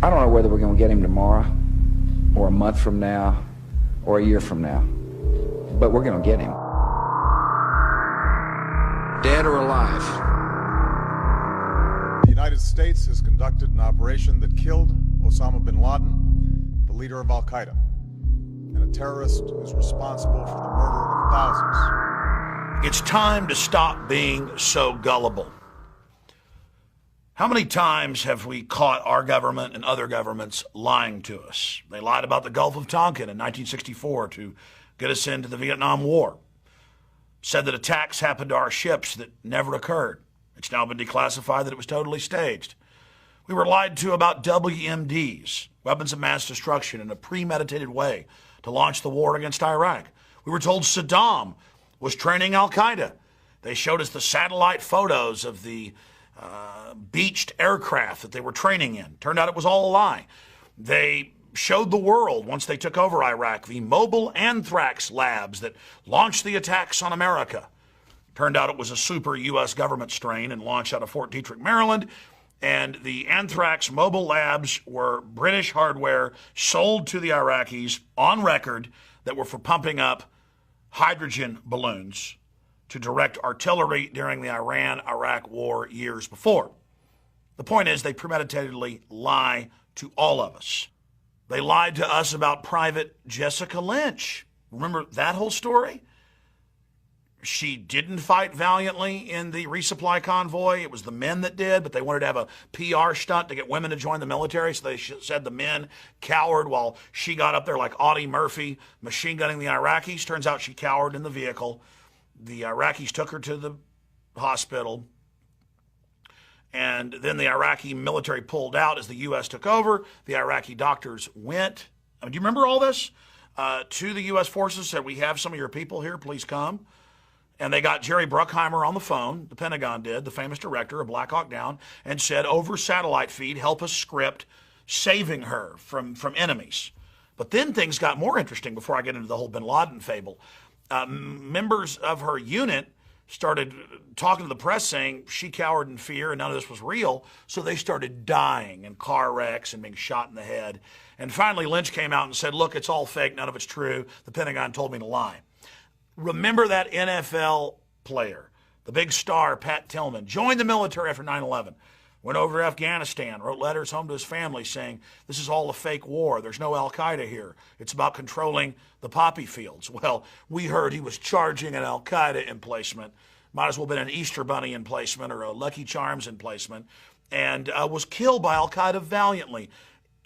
I don't know whether we're going to get him tomorrow, or a month from now, or a year from now, but we're going to get him. Dead or alive. The United States has conducted an operation that killed Osama bin Laden, the leader of Al-Qaida, and a terrorist who's responsible for the murder of thousands. It's time to stop being so gullible. How many times have we caught our government and other governments lying to us? They lied about the Gulf of Tonkin in 1964 to get us into the Vietnam War. Said that attacks happened to our ships that never occurred. It's now been declassified that it was totally staged. We were lied to about WMDs, weapons of mass destruction, in a premeditated way to launch the war against Iraq. We were told Saddam was training Al-Qaida. They showed us the satellite photos of the beached aircraft that they were training in. Turned out it was all a lie. They showed the world, once they took over Iraq, the mobile anthrax labs that launched the attacks on America. Turned out it was a super U.S. government strain and launched out of Fort Detrick, Maryland. And the anthrax mobile labs were British hardware sold to the Iraqis on record that were for pumping up hydrogen balloons to direct artillery during the Iran-Iraq war years before. The point is, they premeditatedly lie to all of us. They lied to us about Private Jessica Lynch. Remember that whole story? She didn't fight valiantly in the resupply convoy. It was the men that did, but they wanted to have a PR stunt to get women to join the military, so they said the men cowered while she got up there like Audie Murphy machine gunning the Iraqis. Turns out she cowered in the vehicle. The Iraqis took her to the hospital, and then the Iraqi military pulled out as the U.S. took over. The Iraqi doctors went. Do you remember all this? To the U.S. forces, said, we have some of your people here, please come. And they got Jerry Bruckheimer on the phone, the Pentagon did, the famous director of Black Hawk Down, and said, over satellite feed, help us script saving her from enemies. But then things got more interesting before I get into the whole bin Laden fable. Members of her unit started talking to the press saying she cowered in fear and none of this was real, so they started dying in car wrecks and being shot in the head. And finally, Lynch came out and said, look, it's all fake, none of it's true. The Pentagon told me to lie. Remember that NFL player, the big star, Pat Tillman, joined the military after 9/11, went over to Afghanistan, wrote letters home to his family saying, this is all a fake war. There's no Al-Qaida here. It's about controlling the poppy fields. Well, we heard he was charging an Al-Qaida emplacement. Might as well have been an Easter Bunny emplacement or a Lucky Charms emplacement, and was killed by Al-Qaida valiantly.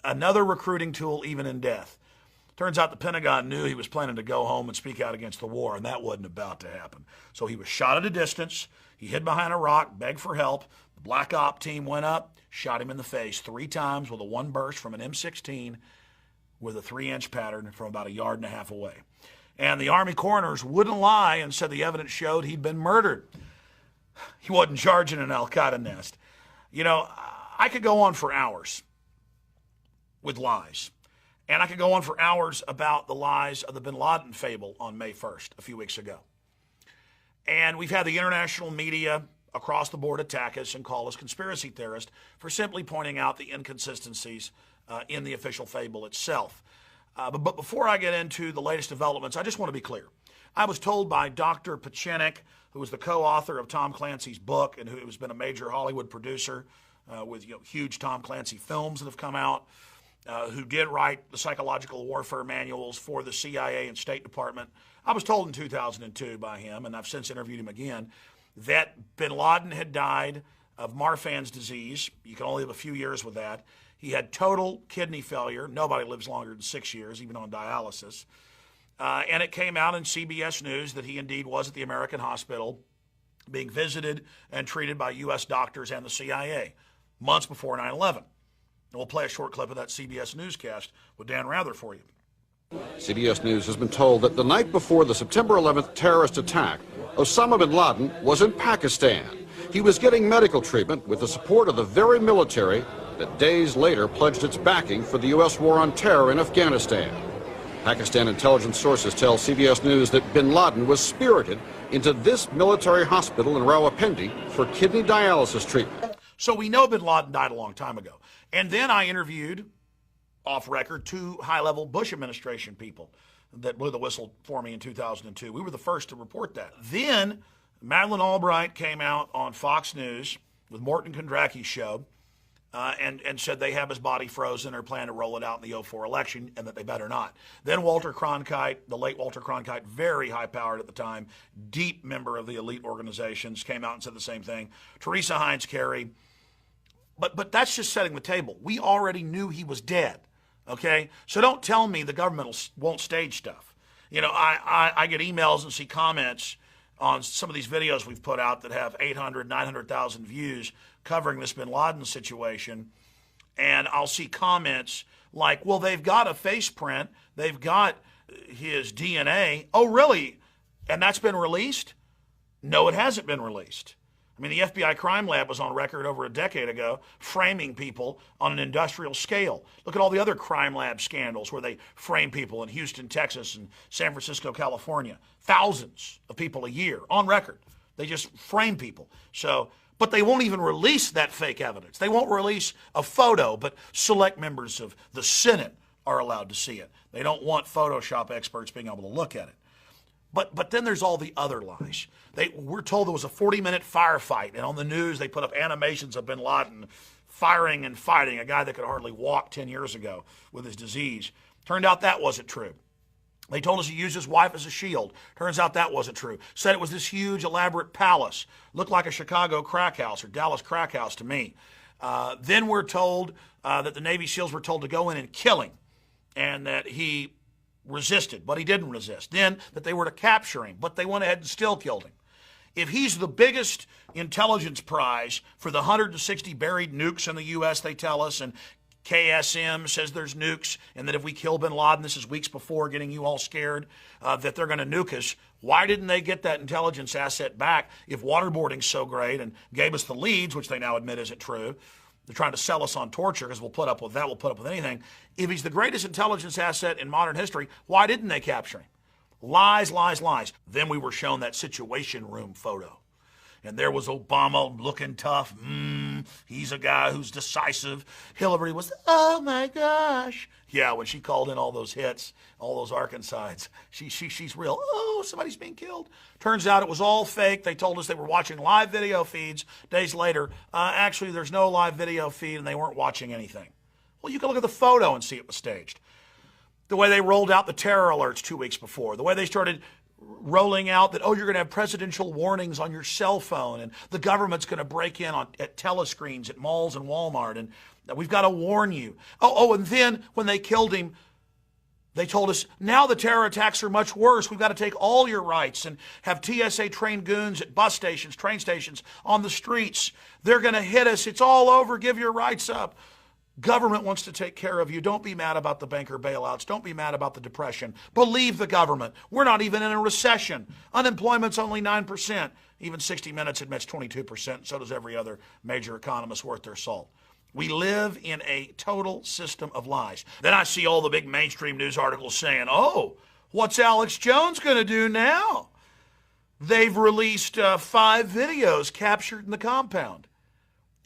Another recruiting tool, even in death. Turns out the Pentagon knew he was planning to go home and speak out against the war, and that wasn't about to happen. So he was shot at a distance. He hid behind a rock, begged for help. The Black Op team went up, shot him in the face 3 times with a 1 burst from an M16 with a 3-inch pattern from about 1.5 yards away. And the Army coroners wouldn't lie and said the evidence showed he'd been murdered. He wasn't charging an Al-Qaeda nest. You know, I could go on for hours with lies. And I could go on for hours about the lies of the bin Laden fable on May 1st, a few weeks ago. And we've had the international media across the board attack us and call us conspiracy theorists for simply pointing out the inconsistencies in the official fable itself. But before I get into the latest developments, I just want to be clear. I was told by Dr. Pachinik, who was the co-author of Tom Clancy's book and who has been a major Hollywood producer with huge Tom Clancy films that have come out, who did write the psychological warfare manuals for the CIA and State Department. I was told in 2002 by him, and I've since interviewed him again, that bin Laden had died of Marfan's disease. You can only live a few years with that. He had total kidney failure. Nobody lives longer than 6 years, even on dialysis. And it came out in CBS News that he indeed was at the American hospital being visited and treated by U.S. doctors and the CIA months before 9/11. We'll play a short clip of that CBS newscast with Dan Rather for you. CBS News has been told that the night before the September 11th terrorist attack, Osama bin Laden was in Pakistan. He was getting medical treatment with the support of the very military that days later pledged its backing for the U.S. war on terror in Afghanistan. Pakistan intelligence sources tell CBS News that bin Laden was spirited into this military hospital in Rawalpindi for kidney dialysis treatment. So we know bin Laden died a long time ago. And then I interviewed, off record, 2 high-level Bush administration people that blew the whistle for me in 2002. We were the first to report that. Then Madeleine Albright came out on Fox News with Morton Kondracki's show and said they have his body frozen or plan to roll it out in the 2004 election and that they better not. Then Walter Cronkite, the late Walter Cronkite, very high-powered at the time, deep member of the elite organizations, came out and said the same thing. Teresa Heinz Kerry. But that's just setting the table. We already knew he was dead, okay? So don't tell me the government won't stage stuff. You know, I get emails and see comments on some of these videos we've put out that have 800, 900,000 views covering this bin Laden situation, and I'll see comments like, well, they've got a face print, they've got his DNA. Oh, really? And that's been released? No, it hasn't been released. I mean, the FBI crime lab was on record over a decade ago framing people on an industrial scale. Look at all the other crime lab scandals where they frame people in Houston, Texas, and San Francisco, California. Thousands of people a year on record. They just frame people. But they won't even release that fake evidence. They won't release a photo, but select members of the Senate are allowed to see it. They don't want Photoshop experts being able to look at it. But then there's all the other lies. We're told there was a 40-minute firefight, and on the news they put up animations of bin Laden firing and fighting, a guy that could hardly walk 10 years ago with his disease. Turned out that wasn't true. They told us he used his wife as a shield. Turns out that wasn't true. Said it was this huge, elaborate palace. Looked like a Chicago crack house or Dallas crack house to me. Then we're told that the Navy SEALs were told to go in and kill him, and that he resisted, but he didn't resist. Then that they were to capture him, but they went ahead and still killed him. If he's the biggest intelligence prize for the 160 buried nukes in the U.S., they tell us, and KSM says there's nukes, and that if we kill bin Laden, this is weeks before getting you all scared, that they're going to nuke us. Why didn't they get that intelligence asset back if waterboarding's so great and gave us the leads, which they now admit isn't true? They're trying to sell us on torture because we'll put up with that, we'll put up with anything. If he's the greatest intelligence asset in modern history, why didn't they capture him? Lies, lies, lies. Then we were shown that Situation Room photo. And there was Obama looking tough. He's a guy who's decisive. Hillary was, oh my gosh. Yeah, when she called in all those hits, all those Arkansans, she's real. Oh, somebody's being killed. Turns out it was all fake. They told us they were watching live video feeds. Days later, actually, there's no live video feed, and they weren't watching anything. Well, you can look at the photo and see it was staged. The way they rolled out the terror alerts 2 weeks before, the way they started rolling out that, oh, you're going to have presidential warnings on your cell phone, and the government's going to break in at telescreens at malls and Walmart, and we've got to warn you. And then when they killed him, they told us, now the terror attacks are much worse. We've got to take all your rights and have TSA-trained goons at bus stations, train stations, on the streets. They're going to hit us. It's all over. Give your rights up. Government wants to take care of you. Don't be mad about the banker bailouts. Don't be mad about the depression. Believe the government. We're not even in a recession. Unemployment's only 9%. Even 60 Minutes admits 22%. So does every other major economist worth their salt. We live in a total system of lies. Then I see all the big mainstream news articles saying, oh, what's Alex Jones going to do now? They've released 5 videos captured in the compound.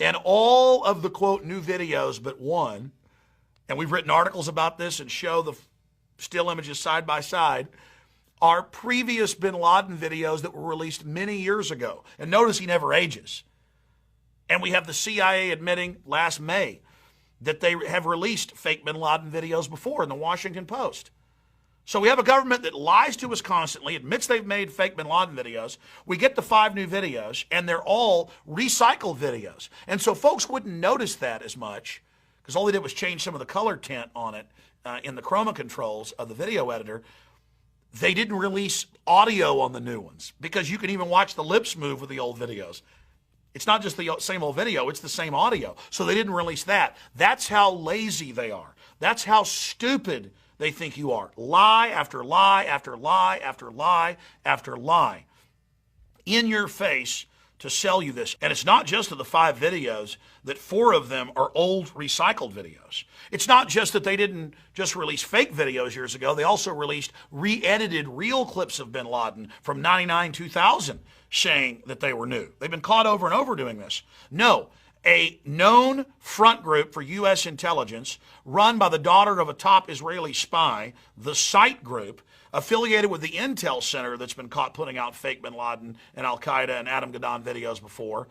And all of the, quote, new videos but one, and we've written articles about this and show the still images side by side, are previous bin Laden videos that were released many years ago. And notice he never ages. And we have the CIA admitting last May that they have released fake bin Laden videos before in the Washington Post. So we have a government that lies to us constantly, admits they've made fake bin Laden videos. We get the 5 new videos, and they're all recycled videos. And so folks wouldn't notice that as much, because all they did was change some of the color tint on it in the chroma controls of the video editor. They didn't release audio on the new ones, because you can even watch the lips move with the old videos. It's not just the same old video, it's the same audio. So they didn't release that. That's how lazy they are. That's how stupid they think you are. Lie after lie after lie after lie after lie in your face to sell you this. And it's not just of the 5 videos that 4 of them are old recycled videos. It's not just that they didn't just release fake videos years ago. They also released re-edited real clips of bin Laden from 99, 2000 saying that they were new. They've been caught over and over doing this. No, a known front group for U.S. intelligence run by the daughter of a top Israeli spy, the SITE group, affiliated with the Intel Center that's been caught putting out fake bin Laden and Al-Qaeda and Adam Gaddan videos before,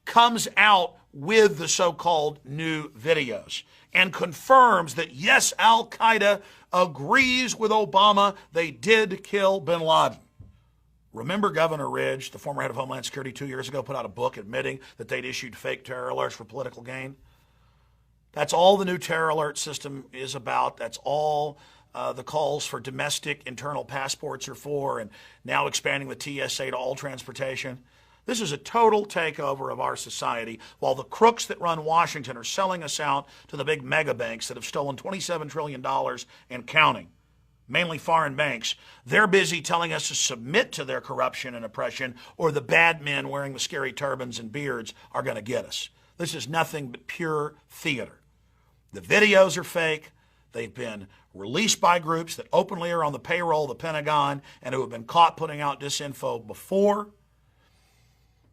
comes out with the so-called new videos and confirms that, yes, Al-Qaeda agrees with Obama. They did kill bin Laden. Remember Governor Ridge, the former head of Homeland Security 2 years ago, put out a book admitting that they'd issued fake terror alerts for political gain? That's all the new terror alert system is about. That's all the calls for domestic internal passports are for, and now expanding the TSA to all transportation. This is a total takeover of our society, while the crooks that run Washington are selling us out to the big mega banks that have stolen $27 trillion and counting, mainly foreign banks. They're busy telling us to submit to their corruption and oppression, or the bad men wearing the scary turbans and beards are going to get us. This is nothing but pure theater. The videos are fake. They've been released by groups that openly are on the payroll of the Pentagon and who have been caught putting out disinfo before.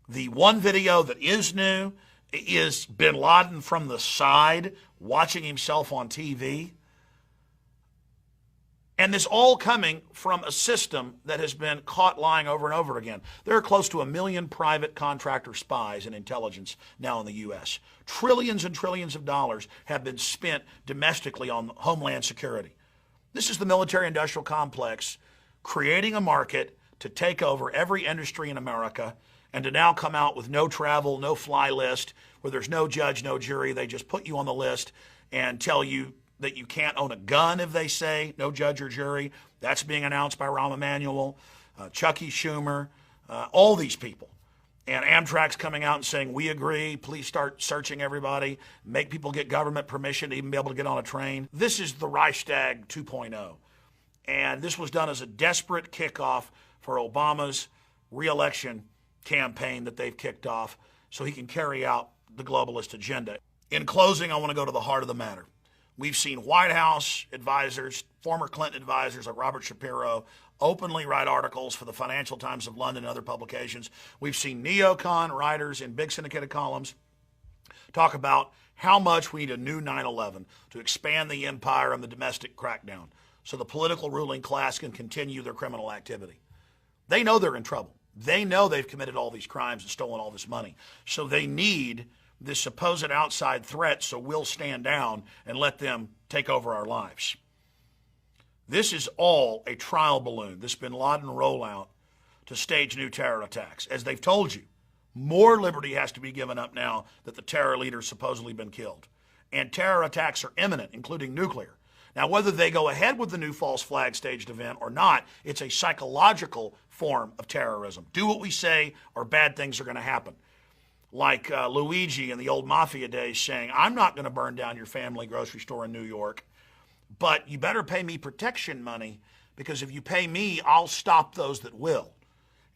The one video that is new is bin Laden from the side watching himself on TV. And this all coming from a system that has been caught lying over and over again. There are close to 1 million private contractor spies in intelligence now in the U.S. Trillions and trillions of dollars have been spent domestically on homeland security. This is the military-industrial complex creating a market to take over every industry in America and to now come out with no travel, no fly list, where there's no judge, no jury. They just put you on the list and tell you that you can't own a gun if they say, no judge or jury. That's being announced by Rahm Emanuel, Chucky Schumer, all these people. And Amtrak's coming out and saying, we agree, please start searching everybody, make people get government permission to even be able to get on a train. This is the Reichstag 2.0. And this was done as a desperate kickoff for Obama's re-election campaign that they've kicked off so he can carry out the globalist agenda. In closing, I want to go to the heart of the matter. We've seen White House advisors, former Clinton advisors like Robert Shapiro, openly write articles for the Financial Times of London and other publications. We've seen neocon writers in big syndicated columns talk about how much we need a new 9/11 to expand the empire and the domestic crackdown so the political ruling class can continue their criminal activity. They know they're in trouble. They know they've committed all these crimes and stolen all this money. So they need this supposed outside threat, so we'll stand down and let them take over our lives. This is all a trial balloon, this bin Laden rollout to stage new terror attacks. As they've told you, more liberty has to be given up now that the terror leader's supposedly been killed. And terror attacks are imminent, including nuclear. Now, whether they go ahead with the new false flag staged event or not, it's a psychological form of terrorism. Do what we say or bad things are going to happen. Like Luigi in the old mafia days saying, I'm not going to burn down your family grocery store in New York, but you better pay me protection money, because if you pay me, I'll stop those that will.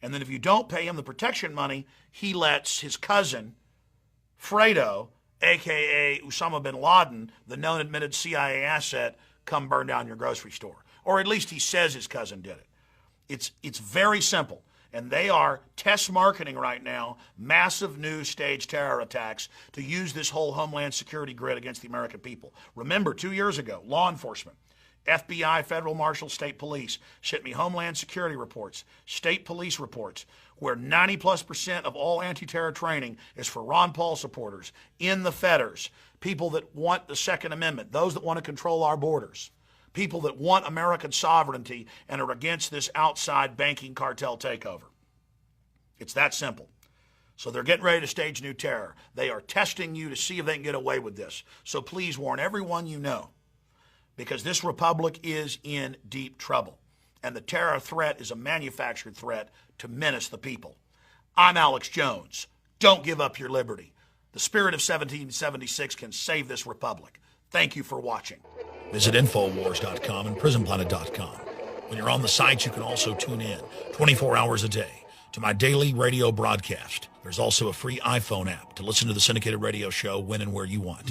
And then if you don't pay him the protection money, he lets his cousin, Fredo, a.k.a. Osama bin Laden, the known admitted CIA asset, come burn down your grocery store. Or at least he says his cousin did it. It's very simple. And they are test marketing right now massive new stage terror attacks to use this whole Homeland Security grid against the American people. Remember, 2 years ago, law enforcement, FBI, federal marshals, state police sent me Homeland Security reports, state police reports, where 90+% of all anti-terror training is for Ron Paul supporters, in the fetters, people that want the Second Amendment, those that want to control our borders, people that want American sovereignty and are against this outside banking cartel takeover. It's that simple. So they're getting ready to stage new terror. They are testing you to see if they can get away with this. So please warn everyone you know, because this republic is in deep trouble. And the terror threat is a manufactured threat to menace the people. I'm Alex Jones. Don't give up your liberty. The spirit of 1776 can save this republic. Thank you for watching. Visit Infowars.com and PrisonPlanet.com. When you're on the site, you can also tune in 24 hours a day to my daily radio broadcast. There's also a free iPhone app to listen to the syndicated radio show when and where you want.